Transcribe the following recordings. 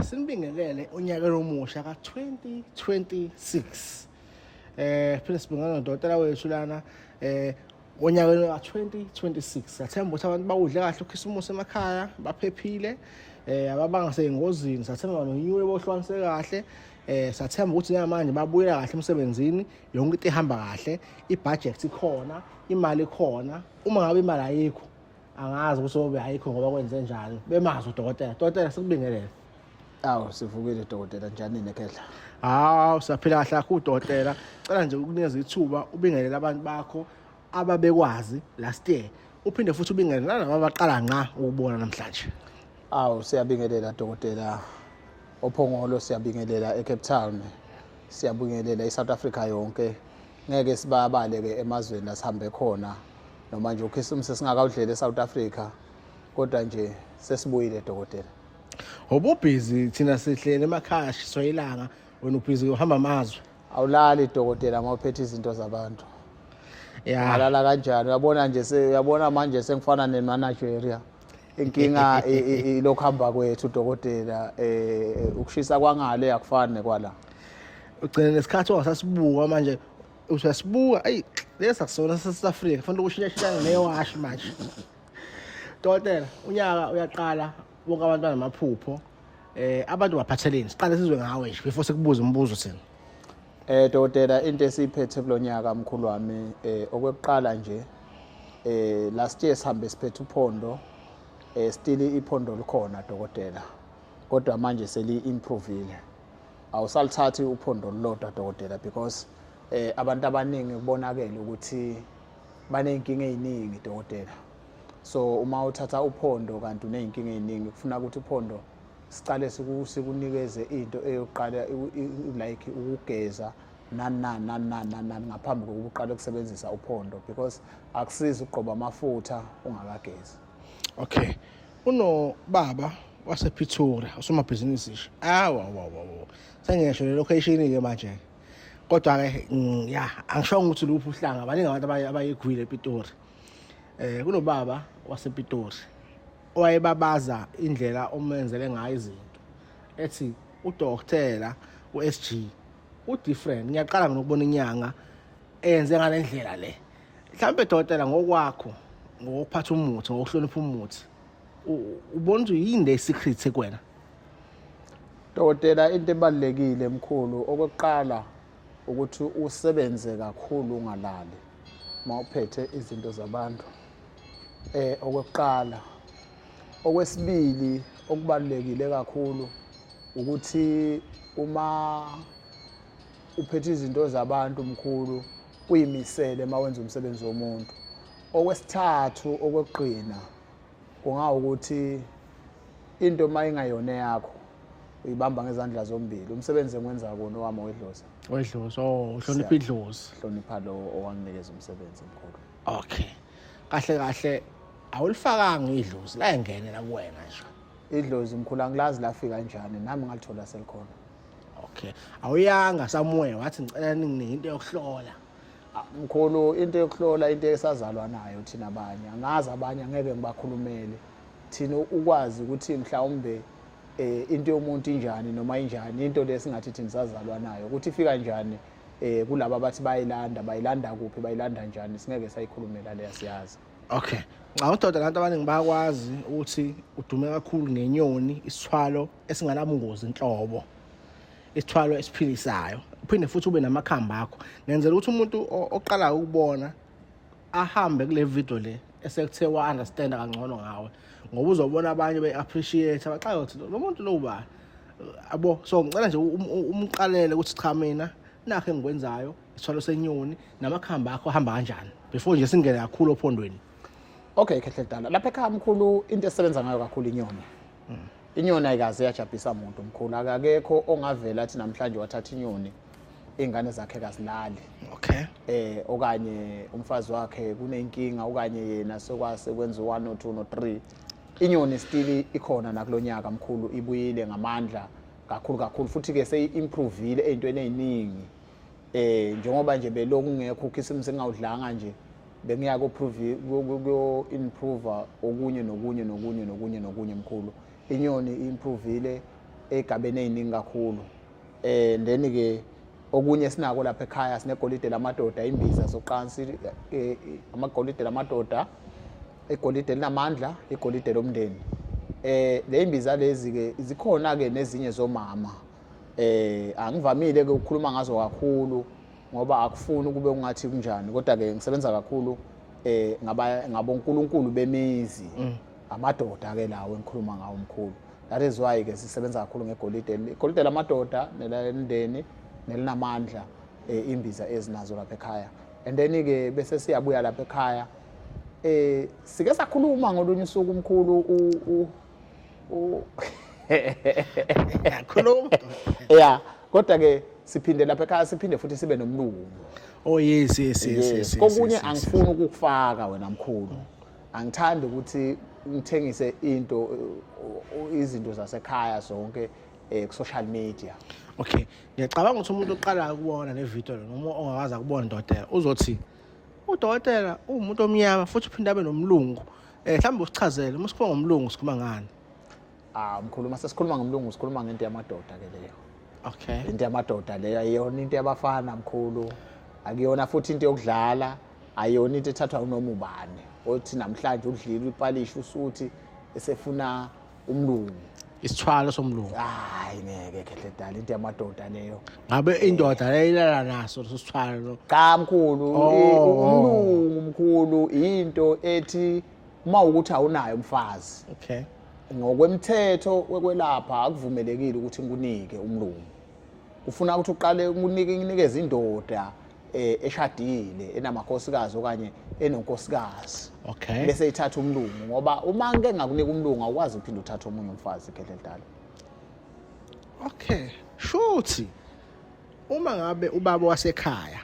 Sinibingelele unyaka omusha ka-2026. Phela sibingana nodokotela wethu lana onyaka ka-2026. Sathemba ukuthi abantu bawudle kahle uKhisimusi emakhaya, baphephile, ababanga seyingozini. Sathemba nonyuwe bohlukanise kahle. Sathemba ukuthi namanje babuyela kahle emsebenzini, yonke into ihamba kahle, ibudget ikhona, imali ikhona. Uma ngabe imali ayikho, angazi ukuthi obe ayikho ngoba kwenze njani. Bemazi udokotela. Dokotela sikubingelele. Awu sivukile dokotela njani nekhehla? Hawu siyaphila kahle kakhulu dokotela. Cela nje ukunikeza ithuba ubingelele abantu bakho ababekwazi last year. Uphinde futhi ubingelele nalabo abaqala nqa ukubona namhlanje. Awu siyabingelela dokotela. Ophongolo siyabingelela eCape Town. Siyabingelela eSouth Africa yonke. Ngeke sibabale ke emazweni asihambe khona. Noma nje uKhisimusi singakawudlela eSouth Africa. Kodwa nje sesibuyile dokotela. Ububhizi thina sihlele emakhaya soyilanga wena ubhizi uhamba amazwe. Awulali dokotela mawuphethe izinto zabantu. Yeah. Alala kanjani? Uyabona nje uyabona manje sengifana neManigeria. Inkinga ilokhamba kwethu dokotela ukushisa kwangale akufani nekwala. Ugcina nesikhathi ongasasibuka manje usasibuka ayi lesa kusona South Africa kufanele ukushintsha newash manje. Dokotela unyaka uyaqala bonke abantu banamaphupho abantu baphatheleni siqale sizwe ngawe nje before sikubuza umbuzo thina. Dokotela into esiphethe kulonyaka mkhulu wami okwekuqala nje last year sihambe siphethe uphondo still iphondo likhona dokotela kodwa manje seli improvile awusalithathi uphondo lodwa dokotela because abantu abaningi kubonakala ukuthi banenkinga eziningi dokotela. So uma uthatha uphondo kanti uneyinkinga eziningi kufuna ukuthi uphondo sicale sikunikeze into eyoqala like ukugeza nani ngaphambi kokuqala ukusebenzisa uphondo because akusizi uqoba amafutha ungakagezi. Okay. Uno baba wasePretoria usomabhizinisi nje. Wa. Sengisho le location ke manje. Kodwa ke angisho ukuthi luphi uhlanga baningi abantu abayigwile ePretoria. Kunobaba wasePretoria owayebabaza indlela omenzele ngayo izinto. Ethi udokotela uSG udifferent. Ngiyaqala ngokubona inyanga enze ngalendlela le. Mhlambe dokotela ngokwakho ngokuphatha umuthi ngokuhlonipha umuthi ubona ukuthi yini le secret ekwena? Dokotela into ebalekile emkhulu okwekuqala ukuthi usebenze kakhulu ungalali mawuphethe izinto zabantu. Okwekuqala okwesibili okubalekile kakhulu ukuthi uma uphethe izinto zabantu mkhulu uyimisele mawenza umsebenzi womuntu. Okwesithathu okweqina kungawukuthi into mayingayona yakho uyibamba ngezandla zombili umsebenzi engwenza kona owami wedlozi. Wedlozi uhlonipha idlozi. Hlonipha lo owanginikeza umsebenzi mkhulu. Okay. Kahle awulifakanga idlozi la engenela kuwena nje. Idlozi mkhulu angilazi lafika kanjani nami ngalithola selikhona. Okay. Awuyanga samuwe wathi ngicela ningi into yokuhlola. Mkhulu into yokuhlola into esazalwa nayo thina abanye angazi abanye ngeke ngibakhulumele thina ukwazi ukuthi mhlawumbe into yomuntu injani noma injani into lesingathi thina sazalwa nayo ukuthi ifika kanjani kulabo abathi bayilanda kuphi bayilanda njani singeke sayikhulumela leya siyazi. Okay. Ngawudoda abantu abaningi bayakwazi ukuthi udume kakhulu ngenyoni isithwalo esinganabungozi inhlobo. Isithwalo esiphilisayo. Uphinde futhi ube namakhamba akho. Ngenzela ukuthi umuntu oqala ukubona ahambe kule video le esekuthe wa understand kangcono ngawe. Ngoba uzobona abanye beappreciate abaxayo ukuthi lo muntu lo uba abo so ngicela nje umqalele ukuthi cha mina nakho engikwenzayo isithwalo senyoni namakhamba akho ahamba kanjani before nje singene kakhulu ophondweni. Okay khehle dala lapha ekhaya mkhulu into esebenza ngayo kakhulu inyoni. Inyoni ayikaze yajabhisa umuntu mkhulu akekho ongavela athi namhlanje wathatha inyoni ingane zakhe kazilali. Okay. Okanye umfazi wakhe kunenkinga okanye yena sokwase kwenza 1 or 2 or 3. Inyoni still ikhona nakulonyaka mkhulu ibuyile ngamandla kakhulu futhi ke seyiimprovile ezintweni eziningi. Njengoba nje belokhu ngekho uKhisimusi engawudlanga nje bengiya ku improve okunye mkhulu inyoni improvile egabeni eziningi kakhulu. Then ke okunye sinako lapha ekhaya sinegolide lamadoda imbiza zoqansi amagolide lamadoda egolide linamandla igolide lomndeni. Le imbiza lezi ke zikhona ke nezinye zomama. Angivamile ke ukukhuluma ngazo kakhulu ngoba akufuni kube ungathi kunjani kodwa ke ngisebenza kakhulu ngabonkulunkulu bemizi amadoda ke lawo engikhuluma ngawo omkhulu. That is why ke sisebenza kakhulu ngegolide lamadoda nelemndeni nelinamandla imbiza ezinazo lapha ekhaya. And then ke bese siyabuya lapha ekhaya sike sakhuluma ngolunye usuku omkhulu khuluma yeah kodwa ke siphinde lapha ekhaya siphinde futhi sibe nomlungu. Oh yes. Kokunye angifuni ukukufaka wena mkhulu. Angithandi ukuthi ngithengise izinto zasekhaya zonke ku social media. Okay, ngiyacabanga ukuthi umuntu oqala ukubona le video noma ongakaza ukubona udokotela uzothi udokotela umuntu omnyama futhi uphinde abe nomlungu. Mhlawumbe usichazele uma sikhuluma ngomlungu sikhuluma ngani? Mkhulu mase sikhuluma ngomlungu sikhuluma ngento yamadoda ke leyo. Okay. Into yamadoda leyo ayiyona into yabafana mkhulu. Akuyona futhi into yokudlala, ayiyona into ethathwa unoma ubani. Othi namhlanje udlile upalisha usuthi esefuna umlungu. Isithwalo somlungu. Hayi ngeke kehle dala into yamadoda leyo. Ngabe indoda leyilala naso sisithwalo. Cha mkhulu, umlungu mkhulu into ethi uma ukuthi awunayo umfazi. Okay. Ngokwemthetho wekwelapha akuvumelekile ukuthi ngikunike umlungu. Ufuna ukuthi uqale unikeze indoda eshadile enamakhosikazi okanye enonkosikazi. Okay. Bese ithatha umlungu ngoba uma ngeke ngakunika umlungu awukwazi uphinda uthathe umunye umfazi kehle dala. Okay. Shuthi uma ngabe ubaba wasekhaya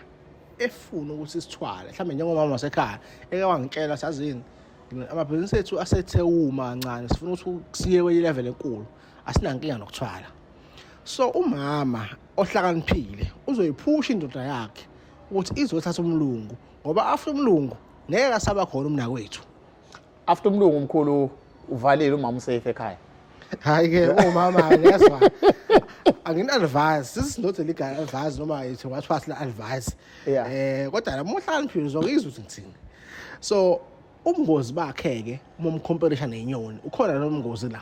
efuna ukuthi sithwale mhlawumbe njengomama wasekhaya eke wangitshela sazini amabhizinisi ethu asethe uma kancane sifuna ukuthi siye kwenye level enkulu asinankinga nokuthwala. So umama ohlakaniphile uzoyiphusha indoda yakhe ukuthi izothatha umlungu ngoba after umlungu ngeke asaba khona umnakwethu. After umlungu mkhulu uvalile umama usafe ekhaya. Hayi ke umama ngiyazwa. Angina-advise, this is not a legal advice noma it's what personal advice. Kodwa nami uhlakaniphile uzokuzwa ukuthi ngithini. So ubungozi bakhe ke uma umcomparisha nenyoni ukhona lo mngozi la.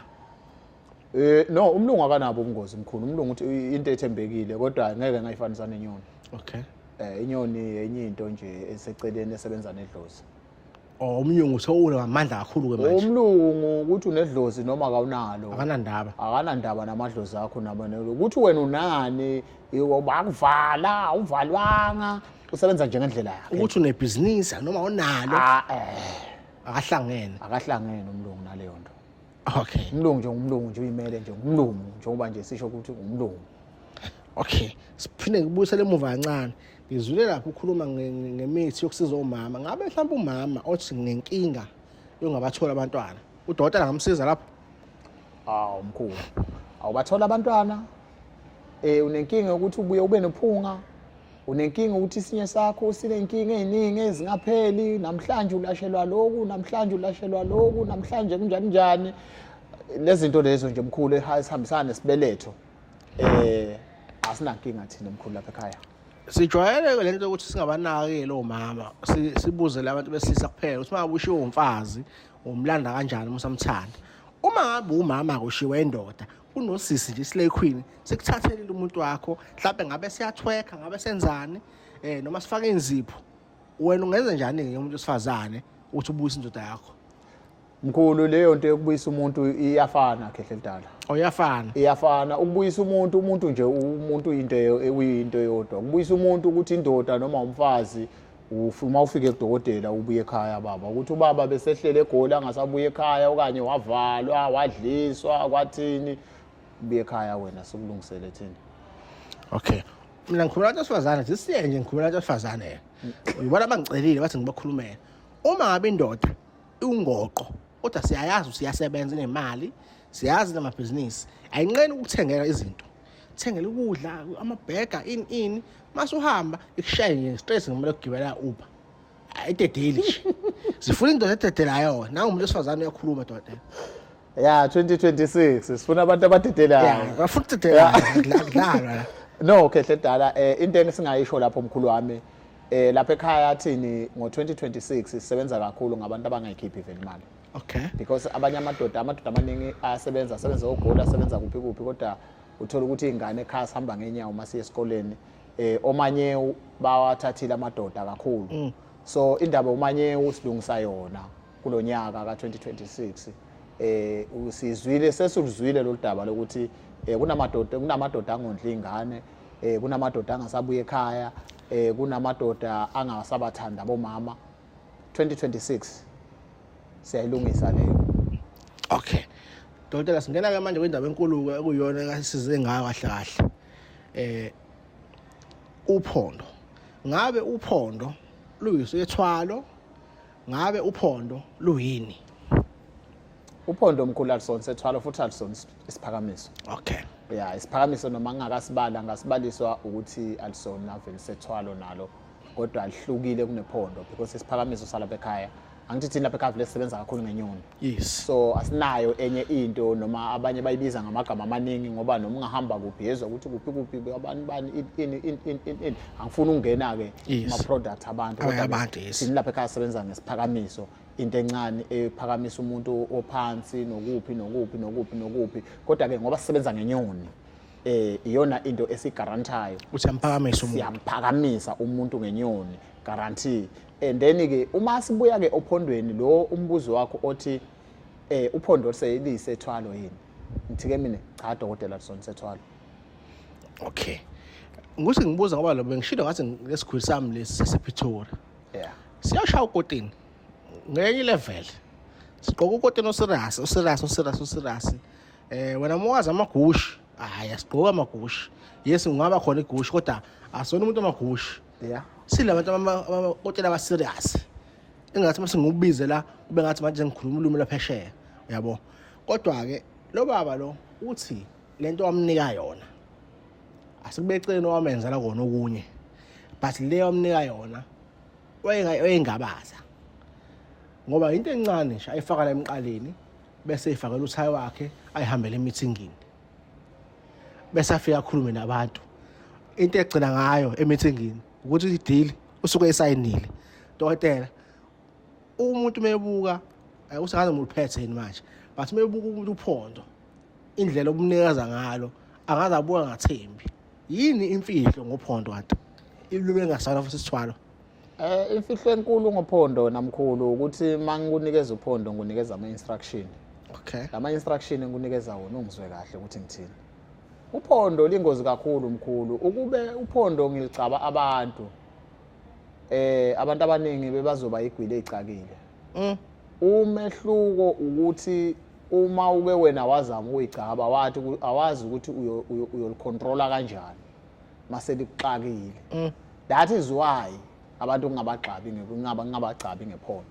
No umlungu akanabo ubungozi mkhulu. Umlungu uthi into ethembekile kodwa ngeke ngayifanisa nenyoni. Okay. Inyoni enye into nje eseceleni esebenza nedlozi. Umlungu sewule ngamandla kakhulu ke manje. Umlungu ukuthi unedlozi noma akawunalo. Akanandaba namadlozi akho nabonelo. Ukuthi wena unani, bakuvala, uvalwanga, usebenza nje ngendlela yakhe. Ukuthi unebhizinisi noma unalo. Akahlangene umlungu naleyo nto. Okay. Umlungu nje umlungu nje uyimele nje umlungu njengoba nje sisho ukuthi umlungu. Okay. Siphinde ngibuyisele emuva kancane. Ngizule lapho ukhuluma ngemithi yokusiza umama. Ngabe mhlawumbe umama othi nginenkinga yongabathola abantwana. Udokotela ngamsiza lapho? Mkhulu. Awubathola abantwana. Unenkinga ukuthi ubuye ube nophunga. Unenkinga ukuthi isinye sakho sinenkinga eziningi ezingapheli. Namhlanje ulashelwa lokhu, namhlanje ulashelwa lokhu, namhlanje kunjani. Lezi zinto lezo nje mkhulu ehambisana nesibeletho. Asinankinga thina mkhulu lapha ekhaya. Sijwayele lento ukuthi singabanakekeli omama sibuze labantu besilisa kuphela ukuthi uma ushiwe umfazi umlanda kanjani umusamthanda. Uma ngabe umama kushiwe indoda unosisi nje Slay Queen sikuthathelile umuntu wakho mhlawumbe ngabe siyathweka ngabe senzani noma sifake inzipho wena ungenza njani ke umuntu osifazane ukuthi ubuyise indoda yakho? Mkhulu leyo nto yokubuyisa umuntu iyafana kehle dala. Iyafana ukubuyisa umuntu nje umuntu into eyinto yodwa. Ukubuyisa umuntu ukuthi indoda noma umfazi uma ufike kudokotela ubuye ekhaya baba ukuthi ubaba besehlele eGoli angasabuye ekhaya okanye wavalwa wadliswa kwathini ubuye ekhaya wena sokulungisele thina. Okay. Mina ngikhuluma abantu besifazane sisiye nje ngikhuluma abantu besifazane. Uyibona abangicelile bathi ngibakhulumela. Uma ngabe indoda ungoqo kodwa siyayazi usiyasebenza nemali siyazi namabhizinisi ayinqeni ukuthengela izinto thengela ukudla amabhega ini mase uhamba ikushaye nje stress ngimele ukugibela Uber ayidedeli nje sifuna indoda ededelayo nawe umuntu osifazane uyakhuluma dokotela Yeah, 2026 sifuna abantu abadedelayo. Yeah, bafuna ukudedela. No, kehle dala into engisingayisho lapho mkhulu wami lapha ekhaya thini ngo2026 sisebenza kakhulu ngabantu abangayikhiphi vele imali. Okay. Because abanye amadoda amaningi asebenza ogoli asebenza kuphi kodwa uthola ukuthi izingane ekhaya sihamba ngenyawo masiye esikoleni omanye bawathathile amadoda kakhulu. So indaba omanye usilungisa yona kulonyaka ka2026 usizwile sesuzwile lo daba lokuthi kunamadoda angondla izingane kunamadoda angasabuye ekhaya kunamadoda angasabathanda abomama 2026 siyayilungisa leyo. Okay. Dokotela singena ke manje kwindaba enkulu ekuyona kasize ngayo kahle kahle. Uphondo. Ngabe uphondo luyisethwalo? Ngabe uphondo luyini? Uphondo omkhulu alisona sethwalo futhi alisona isiphakamiso. Okay. Yeah, isiphakamiso noma ngakasibala ngasibaliswa ukuthi alisona vele sethwalo nalo kodwa alihlukile kunephondo because isiphakamiso salapha ekhaya angithi thina lapha ekhaya vele sisebenza kakhulu ngenyoni. Yes. So asinayo enye into noma abanye bayibiza ngamagama amaningi ngoba noma ungahamba kuphi yezwa ukuthi kuphi abantu bani in angifuni ukungena ke ama product abantu kodwa thina lapha ekhaya sisebenza ngesiphakamiso into encane ephakamisa umuntu ophansi nokuphi kodwa ke ngoba sisebenza ngenyoni iyona into esigarantayo uthi amphakamisa umuntu siyaphakamisa umuntu ngenyoni guarantee. And then ke uma sibuya ke ophondweni lo umbuzo wakho othi uphondo seyisethwalo yini ngithi ke mina cha dokotela lisona sethwalo. Okay. Nguse ngibuza ngoba lo bengishilo ngathi ngesikhulu sami lesi sasePretoria. Yeah. Siyashaya ukotini ngenye level sigqoka ukotini oserious wena mwazi amagushi sigqoka amagushi yes ungaba khona igushi kodwa asona umuntu amagushi. Yeah. Silabantu amakotela aba serious engathi mase ngubize la kube ngathi manje ngikhuluma ulimi laphesheya yabo kodwa ke lo baba lo uthi lento wamnika yona asikubecela wamenza la kona okunye but le wamnika yona wayengabaza ngoba into encane nje ayifaka la emqaleni bese ifakela uthayi wakhe ayihambele emeetingini bese afika akhulume nabantu into egcina ngayo emeetingini ukuthi ideal usuke esayinile dokotela umuntu mebuka usengaze ngiphethe yini manje but mebuka umuntu uphondo indlela obumnikeza ngalo angaze abuka ngathembi yini imfihlo ngophondo kanti ilube ngasala futhi sithwalo imfihlo enkulu ngophondo namkhulu ukuthi mangikunikeza uphondo ngunikeza ama instruction. Okay. Lama instruction ngikunikeza wona ungizwe kahle ukuthi ngithini. Uphondo lingozi kakhulu mkhulu ukube uphondo ngilicaba abantu abantu abaningi bebazoba igwile ecakile. Umehluko ukuthi uma uke wena wazama ukuyicaba wathi awazi ukuthi uyolicontrola kanjani mase likuxakile. That is why abantu ngingabagcabi ngingabagcabi ngephondo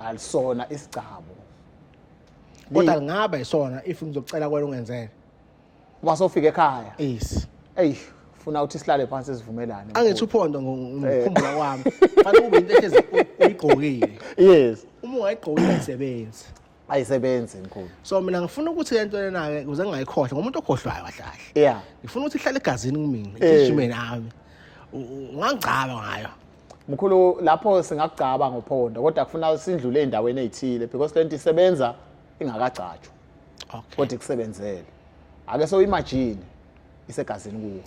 alisona isicabo kodwa ngaba isona if ngizocela kwena ungenzele basofika ekhaya. Yes. Funa ukuthi sihlale phansi sivumelane. Angithi uphondo ngikhumbula kwami. Fanele ube into ehlezi uyigqokile. Yes. Uma ungayigqokile ayisebenzi. Ayisebenzi mkhulu. So mina ngifuna ukuthi lento lena ke ukuze ngingayikhohlwa ngomuntu okhohlwayo kahle. Yeah. Ngifuna ukuthi ihlale egazini kumina, ejimeni nami. Ungangicaba ngayo. Mkhulu lapho singagcaba ngophondo kodwa kufuna sindlule endaweni ezithile because lento isebenza ingakagcatshwa. Okay. Kodwa ikusebenzele. Ake so imagine isegazini kuwo.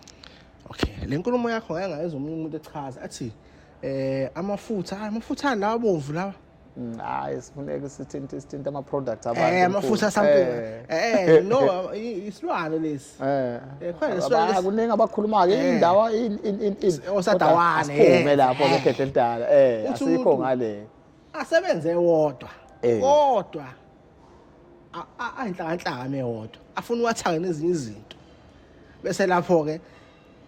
Okay, le nkulumo yakho ngayengayizwa umuntu echaza athi amafutha la abomvu lawa. Hayi sifuneka sithinta ama products abantu. Amafutha something. No, isilwane lesi. Khona lesilwane akuningi abakhuluma ke indawo osadawane. Siphume lapho bekhethe endala. Asikho ngale. Asebenze wodwa. Kodwa ayinhlanganhlanga mewodwa. Afuna uwathanga nezinye izinto. Bese lapho ke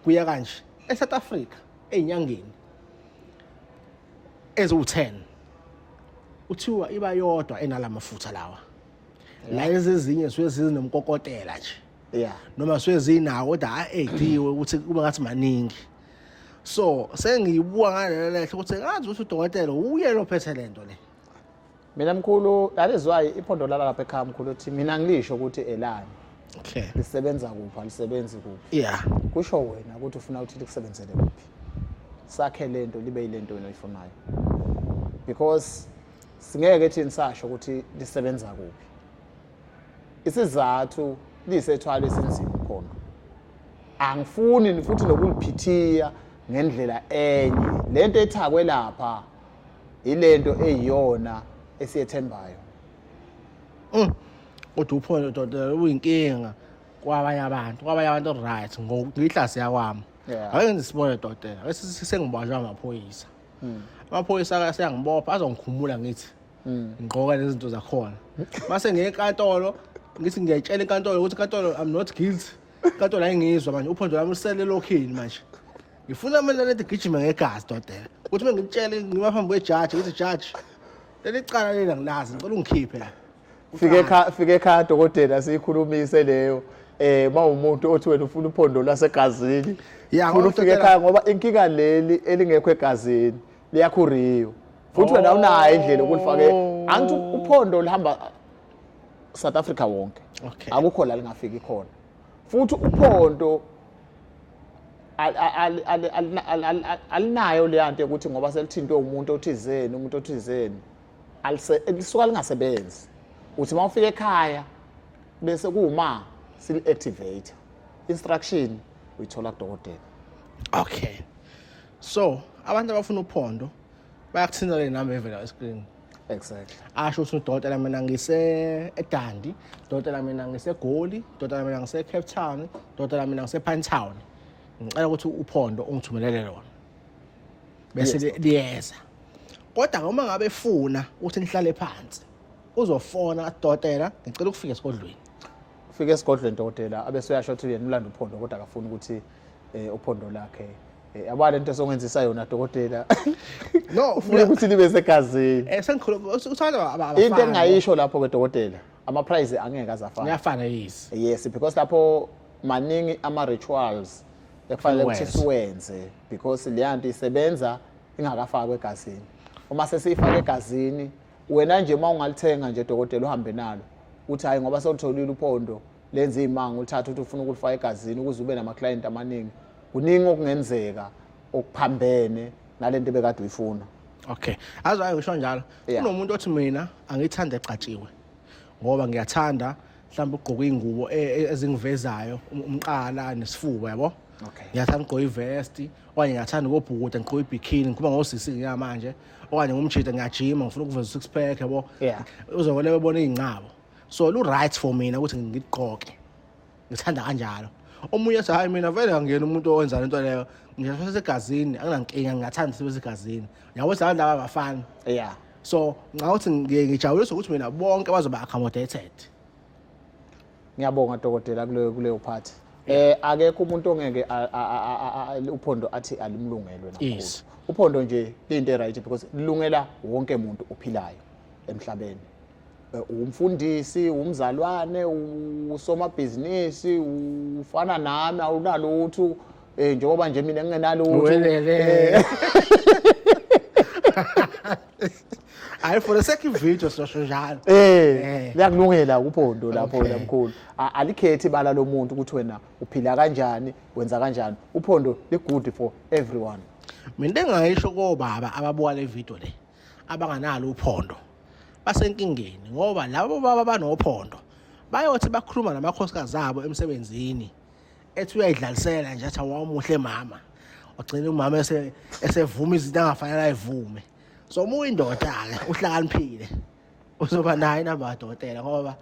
kuya kanje eSouth Africa ezinyangeni ezu10 uthiwa iba yodwa enalamafutha lawa. La ezinye zisuke zinomkokotela nje. Yeah. Noma zisuke zinawo kodwa ediwe ukuthi kube ngathi maningi. So sengiyibuka ngalehle ukuthi ngazi ukuthi udokotela uye lo phethe lento le. mina mkhulu alizwayi iphondo lalapha ekhaya mkhulu uthi mina ngilisho ukuthi elani Okay. lisebenza kuphi alisebenzi kuphi Yeah. kusho wena ukuthi ufuna ukuthi likusebenzele kuphi sakhe lento libe yilento wena oyifunayo because singeke thini sasho ukuthi lisebenza kuphi isizathu lisethwala esinzima khona angifuni futhi nokuliphithiya ngendlela enye lento ethakwe lapha ilento eyiyona esiyethembayo Kodwa uphondo dodela uyinkinga kwabanye abantu right ngokuyihlasi yakwami. Yeah. Ake ngisibone dodela bese sengibajwa amaphoyisa. Amaphoyisa aseyangibopha azongikhumula ngithi ngigqoka lezinto zakhona. Mase ngiye enkantolo ngithi ngiyayitshela enkantolo ukuthi inkantolo I'm not guilty. Inkantolo ayingizwa manje uphondo lami usele lokhini manje. Ngifuna mina lethi gijima ngegazi dodela. Ukuthi mengitshele ngimaphambi kwejaji ukuthi judge leli cala lela ngilazi ngicela ungikhiphe la. fike ekhaya dokotela siyikhulumise leyo mawumuntu othi wena ufuna uphondo lasegazini Yeah, ufuna ufike ekhaya ngoba inkinga leli elingekho egazini liyakhuriyo futhi wena unayo indlela okulifake angithi uphondo lihamba South Africa wonke Okay. akukho la lingafiki khona futhi uphondo alinayo leyanto ukuthi ngoba selithintwe umuntu othizeni lisuka lingasebenzi uthi mawufika ekhaya bese kuma sil activate instruction uyithola kudokotela. Okay. So, abantu abafuna uphondo bayakuthinta le number evela escreen. Exactly. Asho ukuthi udokotela mina ngise eDandi, udokotela mina ngise Goli, udokotela mina ngise Cape Town, udokotela mina ngise Pinetown. Ngicela ukuthi uphondo ungithumelele lona. Bese liyeza. Kodwa uma ngabe efuna ukuthi nihlale phansi, uzofona kadokotela, ngicela ukufika esigodlweni. Ufike esigodlweni dokotela abese uyasho ukuthi yena ulanda uphondo kodwa akafuni ukuthi uphondo lakhe yabona into esongenzisa yona dokotela. No, ufuna ukuthi libe segazini. Sengikhuluma uthanda abafana. Into engayisho lapho ke dokotela ama price angeke azafana. Ngiyafana yes. Yes, because lapho maningi ama rituals ekufanele ukuthi siwenze because leyanto isebenza ingakafakwe egazini. Uma sesifaka egazini wena nje mawungalithenga nje dokotela uhambe nalo uthi hayi ngoba sewutholile uphondo lenza imango uthatha uthi ufuna ukulifaka egazini ukuze ube nama client amaningi kuningi okungenzeka okuphambene nalento bekade uyifuna. Okay. Azayo ngisho njalo. Kunomuntu othi mina angithanda ecatshiwe. Ngoba ngiyathanda mhlawumbe ugqoka ingubo ezingivezayo umqala nesifuba yabo. Okay. Ngiyathanda ugqoka ivest, okanye ngiyathanda ukubhukuda ngigqoka ibikini ngoba ngosisi ngiyamanje. Okanye ngumjida ngiyajima ngifuna ukuveza six pack yabo. Yeah. Uzobona bebona izinqabo. So lu right for mina ukuthi ngigqoke. Ngithanda kanjalo. Omunye ethi hayi mina vele angiyena umuntu owenza lento leyo. Ngiyashaya segazini anginankinga ngiyathanda sibe segazini. Yabo abantu abafana. Yeah. So ngawuthi ngijabulisa ukuthi mina bonke bazoba accommodated. Ngiyabonga dokotela kuleyo part. Akekho umuntu ongeke uphondo athi alimlungelwe nakhona. Yes. Uphondo nje into right because lilungela wonke umuntu ophilayo emhlabeni. Umfundisi, umzalwane, usomabhizinisi, ufana nami awunalutho njengoba nje mina ngingenalutho. Hayi for the second video sosho njalo. Liyakulungela uphondo lapho lamkhulu. Alikhethi bala lomuntu ukuthi wena uphila kanjani, wenza kanjani. Uphondo li good for everyone. Mina engayisho kobaba ababuka le video le abanganalo uphondo basenkingeni ngoba labo baba banophondo bayothi bakhuluma namakhosikazi abo emsebenzini ethi uyayidlalisela nje athi awumuhle mama ugcina umama esevuma izinto angafanele ayivume. So uma uyindoda ke uhlakaniphile uzoba nayo inamba kadokotela ngoba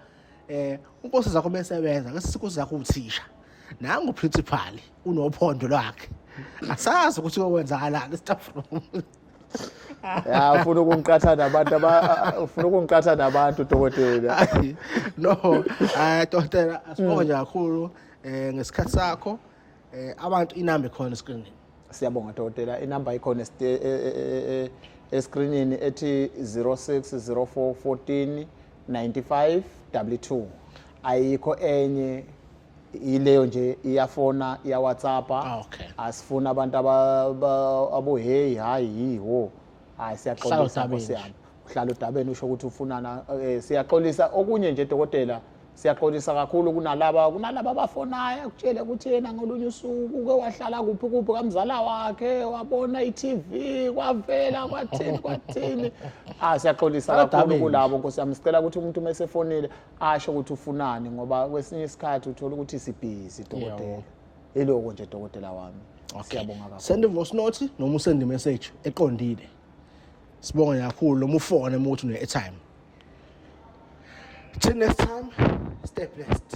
unkosi zakho mesebenza ngese inkosi zakho uthisha nangu principal unophondo lwakhe asazi ukuthi kwenzakalani stuff room. Ya ufuna ukungiqatha nabantu dokotela. No dokotela asibonga nje kakhulu ngesikhathi sakho abantu inamba ikhona escreenini. Siyabonga dokotela inamba ikhona escreenini ethi 060414 9522 ayikho enye ileyo nje iyafona iya WhatsApp. Okay. Asifuna abantu abo hey hayi yiwo siyaqondisa Nkosi yami uhlala udabeni usho ukuthi ufunana siyaxolisa okunye nje dokotela siyaxolisa kakhulu kunalaba abafonayo akutshele ukuthi yena ngolunye usuku ke wahlala kuphi kamzala wakhe wabona iTV kwavela kwathini siyaxolisa kakhulu kulabo Nkosi yami sicela ukuthi umuntu mesefonile asho ukuthi ufunani ngoba kwesinye isikhathi uthola ukuthi sibhizi dokotela eloko nje dokotela wami siyabonga kakhulu send a voice note noma usend message eqondile sibonga kakhulu noma ufone uma uthi une airtime till next time stay blessed.